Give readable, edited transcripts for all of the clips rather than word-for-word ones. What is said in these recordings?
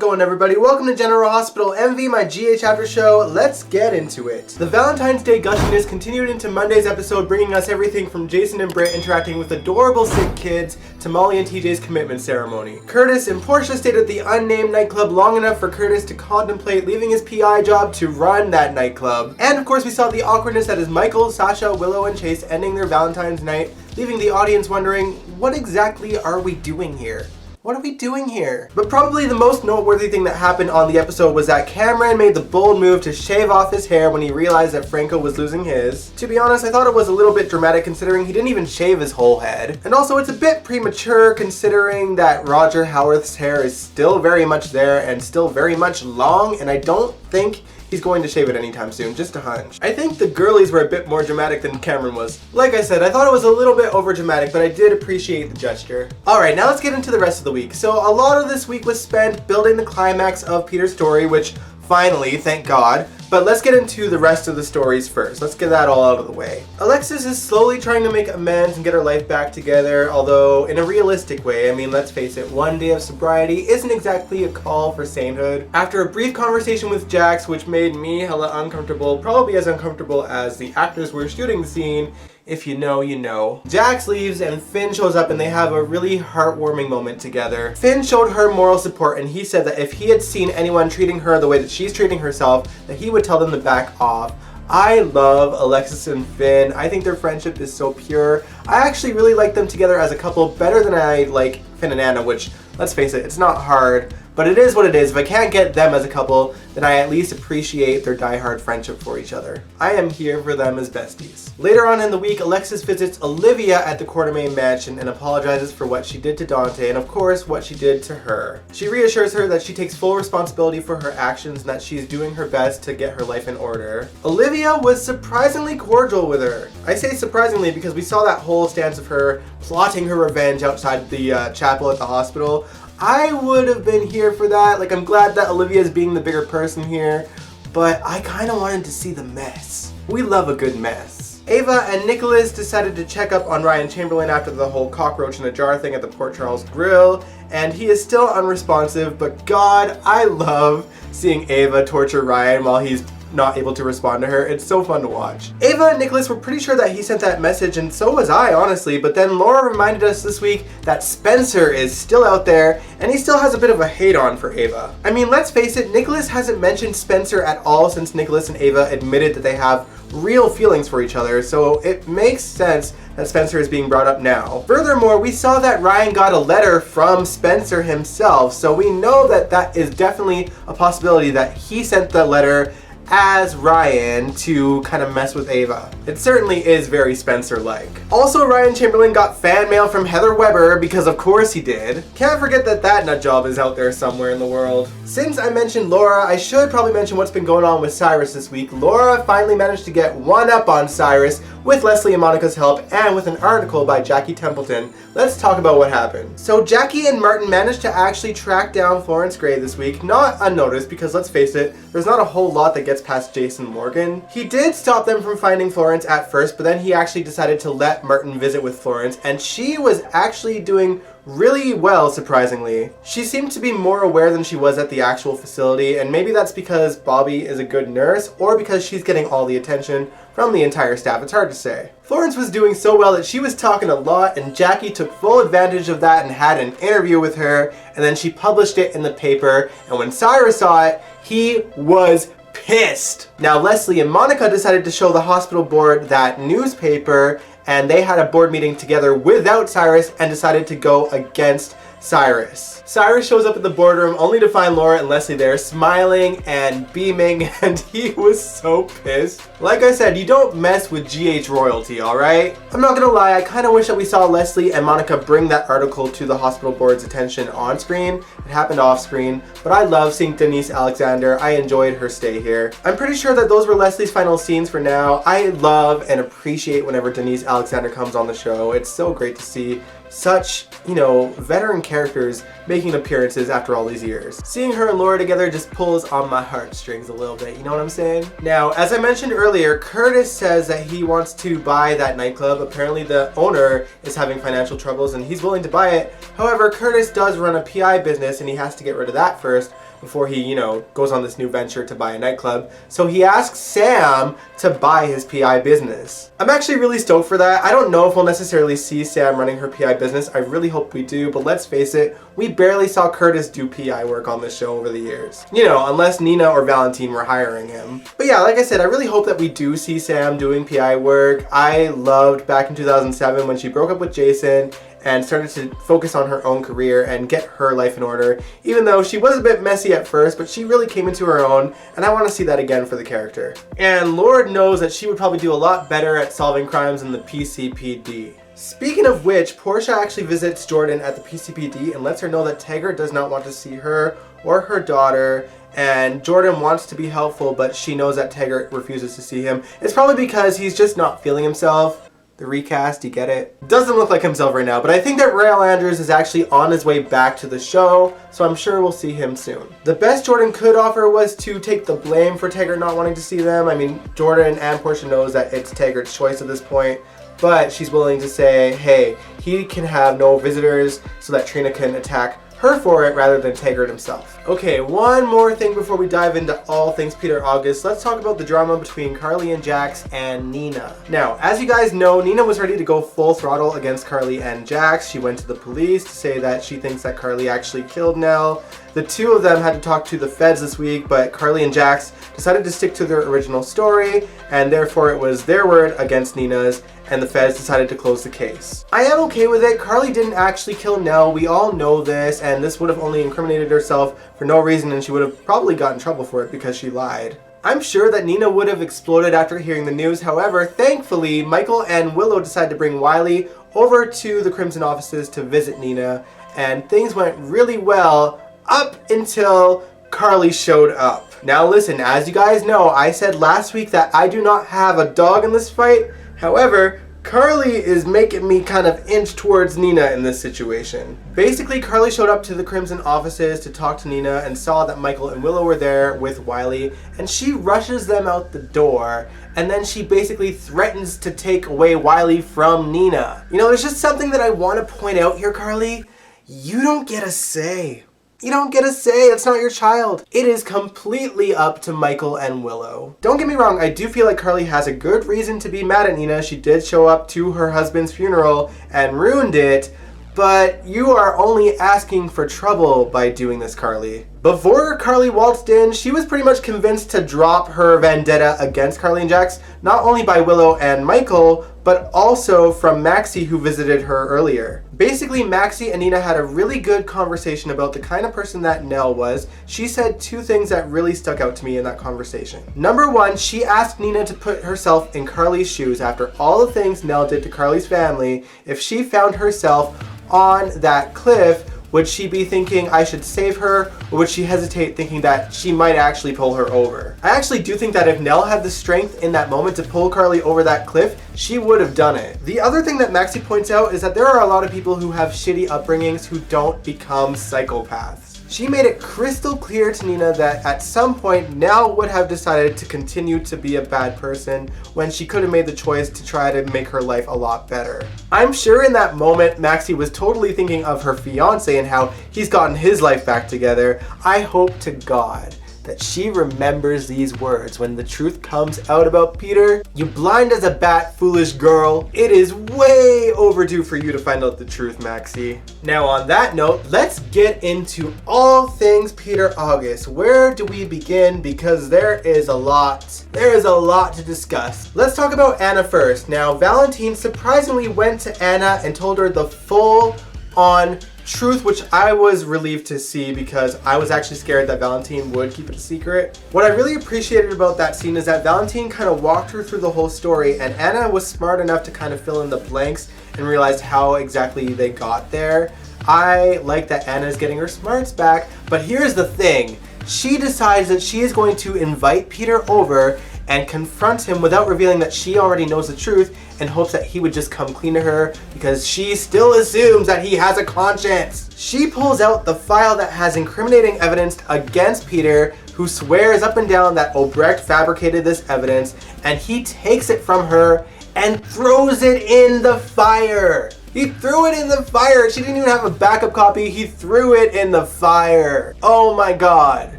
going, everybody? Welcome to General Hospital MV, my GH after show. Let's get into it. The Valentine's Day gushiness continued into Monday's episode, bringing us everything from Jason and Britt interacting with adorable sick kids to Molly and TJ's commitment ceremony. Curtis and Portia stayed at the unnamed nightclub long enough for Curtis to contemplate leaving his PI job to run that nightclub. And of course, we saw the awkwardness that is Michael, Sasha, Willow, and Chase ending their Valentine's night, leaving the audience wondering, what exactly are we doing here? What are we doing here? But probably the most noteworthy thing that happened on the episode was that Cameron made the bold move to shave off his hair when he realized that Franco was losing his. To be honest, I thought it was a little bit dramatic considering he didn't even shave his whole head. And also it's a bit premature considering that Roger Howarth's hair is still very much there and still very much long, and I don't think he's going to shave it anytime soon, just a hunch. I think the girlies were a bit more dramatic than Cameron was. Like I said, I thought it was a little bit over dramatic, but I did appreciate the gesture. Alright, now let's get into the rest of the week. So a lot of this week was spent building the climax of Peter's story, which finally, thank God. But let's get into the rest of the stories first. Let's get that all out of the way. Alexis is slowly trying to make amends and get her life back together, although in a realistic way. I mean, let's face it, one day of sobriety isn't exactly a call for sainthood. After a brief conversation with Jax, which made me hella uncomfortable, probably as uncomfortable as the actors were shooting the scene, if you know, you know. Jax leaves and Finn shows up and they have a really heartwarming moment together. Finn showed her moral support and he said that if he had seen anyone treating her the way that she's treating herself, that he would tell them to back off. I love Alexis and Finn. I think their friendship is so pure. I actually really like them together as a couple better than I like Finn and Anna, which, let's face it, it's not hard. But it is what it is. If I can't get them as a couple, then I at least appreciate their die-hard friendship for each other. I am here for them as besties. Later on in the week, Alexis visits Olivia at the Quartermain mansion and apologizes for what she did to Dante and of course what she did to her. She reassures her that she takes full responsibility for her actions and that she's doing her best to get her life in order. Olivia was surprisingly cordial with her. I say surprisingly because we saw that whole stance of her plotting her revenge outside the chapel at the hospital. I would have been here for that. Like, I'm glad that Olivia is being the bigger person here, but I kind of wanted to see the mess. We love a good mess. Ava and Nicholas decided to check up on Ryan Chamberlain after the whole cockroach in a jar thing at the Port Charles Grill, and he is still unresponsive, but God, I love seeing Ava torture Ryan while he's not able to respond to her. It's so fun to watch. Ava and Nicholas were pretty sure that he sent that message, and so was I, honestly, but then Laura reminded us this week that Spencer is still out there, and he still has a bit of a hate on for Ava. I mean, let's face it, Nicholas hasn't mentioned Spencer at all since Nicholas and Ava admitted that they have real feelings for each other, so it makes sense that Spencer is being brought up now. Furthermore, we saw that Ryan got a letter from Spencer himself, so we know that that is definitely a possibility that he sent the letter as Ryan to kind of mess with Ava. It certainly is very Spencer-like. Also, Ryan Chamberlain got fan mail from Heather Weber because of course he did. Can't forget that that nutjob is out there somewhere in the world. Since I mentioned Laura, I should probably mention what's been going on with Cyrus this week. Laura finally managed to get one up on Cyrus with Leslie and Monica's help and with an article by Jackie Templeton. Let's talk about what happened. So Jackie and Martin managed to actually track down Florence Gray this week, not unnoticed because let's face it, there's not a whole lot that gets past Jason Morgan. He did stop them from finding Florence at first, but then he actually decided to let Martin visit with Florence, and she was actually doing really well, surprisingly. She seemed to be more aware than she was at the actual facility, and maybe that's because Bobby is a good nurse, or because she's getting all the attention from the entire staff. It's hard to say. Florence was doing so well that she was talking a lot, and Jackie took full advantage of that and had an interview with her, and then she published it in the paper, and when Cyrus saw it, he was pissed. Now Leslie and Monica decided to show the hospital board that newspaper, and they had a board meeting together without Cyrus and decided to go against Cyrus. Cyrus shows up at the boardroom only to find Laura and Leslie there smiling and beaming, and he was so pissed. Like I said, you don't mess with GH royalty, alright? I'm not gonna lie, I kinda wish that we saw Leslie and Monica bring that article to the hospital board's attention on screen. It happened off screen, but I love seeing Denise Alexander. I enjoyed her stay here. I'm pretty sure that those were Leslie's final scenes for now. I love and appreciate whenever Denise Alexander comes on the show. It's so great to see such, you know, veteran characters making appearances after all these years. Seeing her and Laura together just pulls on my heartstrings a little bit, you know what I'm saying? Now, as I mentioned earlier, Curtis says that he wants to buy that nightclub. Apparently the owner is having financial troubles and he's willing to buy it. However, Curtis does run a PI business and he has to get rid of that first. before he, goes on this new venture to buy a nightclub. So he asks Sam to buy his PI business. I'm actually really stoked for that. I don't know if we'll necessarily see Sam running her PI business. I really hope we do, but let's face it, we barely saw Curtis do PI work on this show over the years. Unless Nina or Valentine were hiring him. But yeah, like I said, I really hope that we do see Sam doing PI work. I loved back in 2007 when she broke up with Jason and started to focus on her own career and get her life in order, even though she was a bit messy at first, but she really came into her own, and I want to see that again for the character. And Lord knows that she would probably do a lot better at solving crimes in the PCPD. Speaking of which, Portia actually visits Jordan at the PCPD and lets her know that Taggart does not want to see her or her daughter, and Jordan wants to be helpful, but she knows that Taggart refuses to see him. It's probably because he's just not feeling himself. The recast, you get it? Doesn't look like himself right now, but I think that Rael Andrews is actually on his way back to the show, so I'm sure we'll see him soon. The best Jordan could offer was to take the blame for Taggart not wanting to see them. I mean, Jordan and Portia knows that it's Taggart's choice at this point, but she's willing to say, hey, he can have no visitors so that Trina can attack her for it rather than Taggart himself. Okay, one more thing before we dive into all things Peter August. Let's talk about the drama between Carly and Jax and Nina. Now, as you guys know, Nina was ready to go full throttle against Carly and Jax. She went to the police to say that she thinks that Carly actually killed Nell. The two of them had to talk to the feds this week, but Carly and Jax decided to stick to their original story, and therefore it was their word against Nina's, and the feds decided to close the case. I am okay with it. Carly didn't actually kill Nell. We all know this, and this would have only incriminated herself for no reason, and she would have probably gotten in trouble for it because she lied. I'm sure that Nina would have exploded after hearing the news. However, thankfully, Michael and Willow decided to bring Wiley over to the Crimson offices to visit Nina, and things went really well up until Carly showed up. Now listen, as you guys know, I said last week that I do not have a dog in this fight. However, Carly is making me kind of inch towards Nina in this situation. Basically, Carly showed up to the Crimson offices to talk to Nina and saw that Michael and Willow were there with Wiley, and she rushes them out the door, and then she basically threatens to take away Wiley from Nina. There's just something that I want to point out here, Carly. You don't get a say. You don't get a say. It's not your child. It is completely up to Michael and Willow. Don't get me wrong, I do feel like Carly has a good reason to be mad at Nina. She did show up to her husband's funeral and ruined it, but you are only asking for trouble by doing this, Carly. Before Carly waltzed in, she was pretty much convinced to drop her vendetta against Carly and Jax, not only by Willow and Michael, but also from Maxie, who visited her earlier. Basically, Maxie and Nina had a really good conversation about the kind of person that Nell was. She said two things that really stuck out to me in that conversation. Number one, she asked Nina to put herself in Carly's shoes after all the things Nell did to Carly's family. If she found herself on that cliff, would she be thinking I should save her, or would she hesitate thinking that she might actually pull her over? I actually do think that if Nell had the strength in that moment to pull Carly over that cliff, she would have done it. The other thing that Maxie points out is that there are a lot of people who have shitty upbringings who don't become psychopaths. She made it crystal clear to Nina that at some point Nell would have decided to continue to be a bad person when she could have made the choice to try to make her life a lot better. I'm sure in that moment Maxie was totally thinking of her fiance and how he's gotten his life back together. I hope to God that she remembers these words when the truth comes out about Peter. You blind as a bat, foolish girl. It is way overdue for you to find out the truth, Maxie. Now on that note, let's get into all things Peter August. Where do we begin? Because there is a lot to discuss. Let's talk about Anna first. Now, Valentine surprisingly went to Anna and told her the full-on truth, which I was relieved to see because I was actually scared that Valentine would keep it a secret. What I really appreciated about that scene is that Valentine kind of walked her through the whole story, and Anna was smart enough to kind of fill in the blanks and realize how exactly they got there. I like that Anna is getting her smarts back, but here's the thing. She decides that she is going to invite Peter over and confront him without revealing that she already knows the truth, in hopes that he would just come clean to her because she still assumes that he has a conscience. She pulls out the file that has incriminating evidence against Peter, who swears up and down that Obrecht fabricated this evidence, and he takes it from her and throws it in the fire. He threw it in the fire. She didn't even have a backup copy. He threw it in the fire. Oh my God.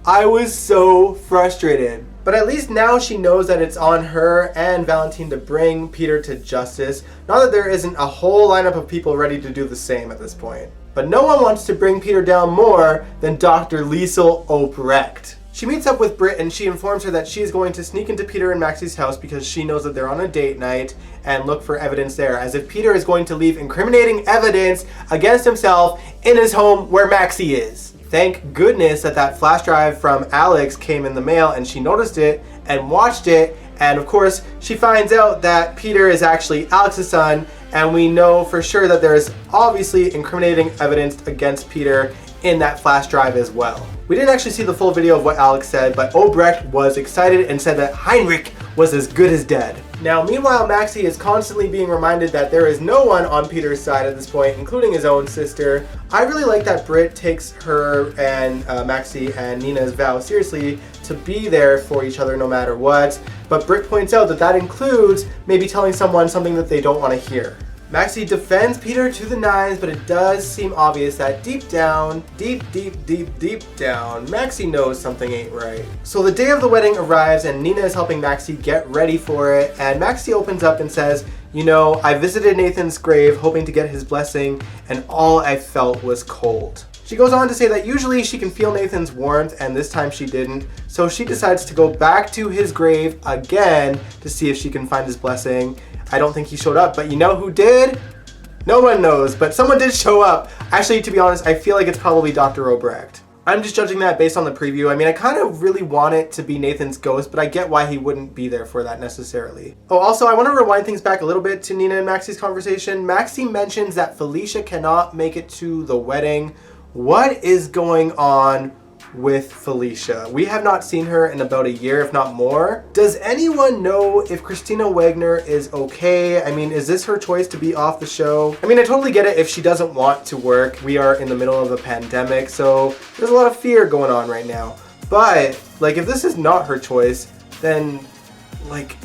I was so frustrated. But at least now she knows that it's on her and Valentine to bring Peter to justice. Not that there isn't a whole lineup of people ready to do the same at this point. But no one wants to bring Peter down more than Dr. Liesel Obrecht. She meets up with Britt and she informs her that she is going to sneak into Peter and Maxie's house because she knows that they're on a date night and look for evidence there, as if Peter is going to leave incriminating evidence against himself in his home where Maxie is. Thank goodness that flash drive from Alex came in the mail and she noticed it and watched it, and of course she finds out that Peter is actually Alex's son, and we know for sure that there is obviously incriminating evidence against Peter in that flash drive as well. We didn't actually see the full video of what Alex said, but Obrecht was excited and said that Heinrich was as good as dead. Now, meanwhile, Maxie is constantly being reminded that there is no one on Peter's side at this point, including his own sister. I really like that Britt takes her and Maxie and Nina's vow seriously to be there for each other no matter what, but Britt points out that that includes maybe telling someone something that they don't want to hear. Maxie defends Peter to the nines, but it does seem obvious that deep down, deep down, Maxie knows something ain't right. So the day of the wedding arrives and Nina is helping Maxie get ready for it, and Maxie opens up and says, you know, I visited Nathan's grave hoping to get his blessing, and all I felt was cold. She goes on to say that usually she can feel Nathan's warmth, and this time she didn't, so she decides to go back to his grave again to see if she can find his blessing. I don't think he showed up, but you know who did? No one knows, but someone did show up. Actually, to be honest, I feel like it's probably Dr. Obrecht. I'm just judging that based on the preview. I mean, I kind of really want it to be Nathan's ghost, but I get why he wouldn't be there for that necessarily. Oh, also, I want to rewind things back a little bit to Nina and Maxie's conversation. Maxie mentions that Felicia cannot make it to the wedding. What is going on with Felicia? We have not seen her in about a year, if not more. Does anyone know if Christina Wagner is okay? I mean, is this her choice to be off the show? I mean, I totally get it if she doesn't want to work. We are in the middle of a pandemic, so there's a lot of fear going on right now. But, like, if this is not her choice, then, like,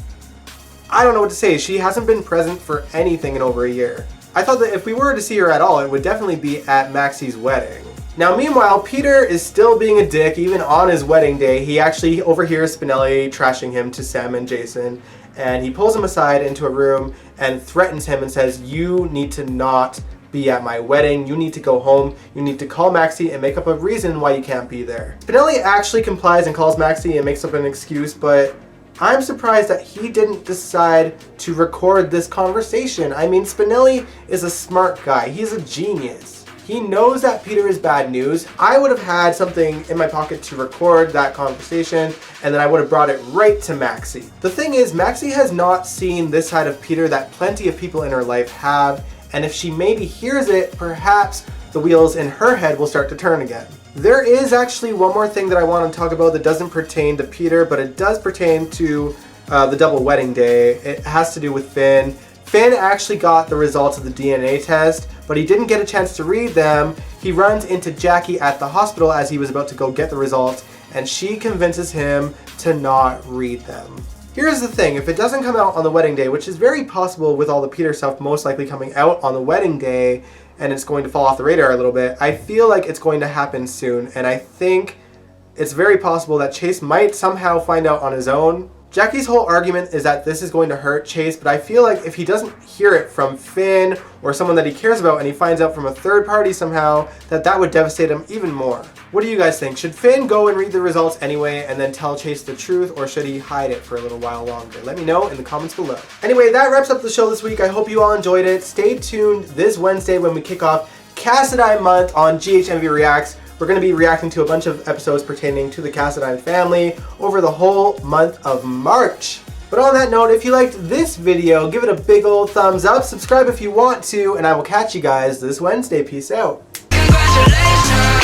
I don't know what to say. She hasn't been present for anything in over a year. I thought that if we were to see her at all, it would definitely be at Maxie's wedding. Now, meanwhile, Peter is still being a dick even on his wedding day. He actually overhears Spinelli trashing him to Sam and Jason, and he pulls him aside into a room and threatens him and says, you need to not be at my wedding. You need to go home. You need to call Maxie and make up a reason why you can't be there. Spinelli actually complies and calls Maxie and makes up an excuse, but I'm surprised that he didn't decide to record this conversation. I mean, Spinelli is a smart guy. He's a genius. He knows that Peter is bad news. I would have had something in my pocket to record that conversation, and then I would have brought it right to Maxie. The thing is, Maxie has not seen this side of Peter that plenty of people in her life have, and if she maybe hears it, perhaps the wheels in her head will start to turn again. There is actually one more thing that I want to talk about that doesn't pertain to Peter, but it does pertain to the double wedding day. It has to do with Finn. Finn actually got the results of the DNA test, but he didn't get a chance to read them. He runs into Jackie at the hospital as he was about to go get the results, and she convinces him to not read them. Here's the thing, if it doesn't come out on the wedding day, which is very possible with all the Peter stuff most likely coming out on the wedding day, and it's going to fall off the radar a little bit, I feel like it's going to happen soon, and I think it's very possible that Chase might somehow find out on his own. Jackie's whole argument is that this is going to hurt Chase, but I feel like if he doesn't hear it from Finn or someone that he cares about and he finds out from a third party somehow, that would devastate him even more. What do you guys think? Should Finn go and read the results anyway and then tell Chase the truth, or should he hide it for a little while longer? Let me know in the comments below. Anyway, that wraps up the show this week. I hope you all enjoyed it. Stay tuned this Wednesday when we kick off Cassadine Month on GHMV Reacts. We're going to be reacting to a bunch of episodes pertaining to the Cassadine family over the whole month of March. But on that note, if you liked this video, give it a big old thumbs up, subscribe if you want to, and I will catch you guys this Wednesday. Peace out. Congratulations.